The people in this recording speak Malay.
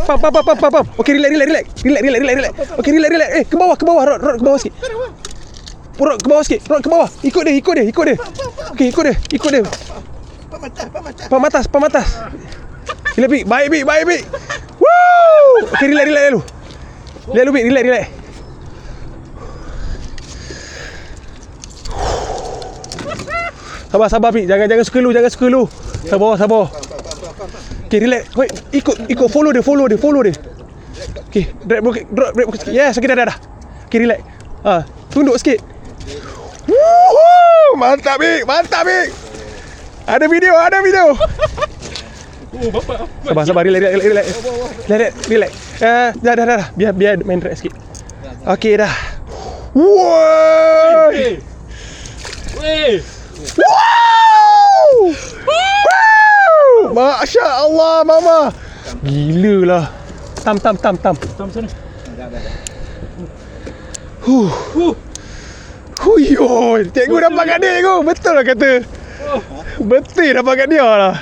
Pam. Okey, relax. Okey, relax. Ke bawah. Rod ke bawah sikit. Rod ke bawah. Ikut dia. Okey, ikut dia. Pam atas. Baik, Bik. Woo! Okey, relax dulu. Bik, relax. Sabar, Bik. Jangan suka lu. Sabar. Okey, relax. Wait, ikut follow dia. Okey, drop brake sikit. Yes, okey dah. Okey, relax. Tunduk sikit. Woohoo! Mantap, Bik. Ada video. Sabar, relax. Dah. Biar main track sikit. Okey dah. Woi! Wow! Masya Allah, Mama. Gila lah. Tam. Tam sana. Huyo, cikgu dapat kat dia. Betul lah kata. Betul dapat kat dia lah.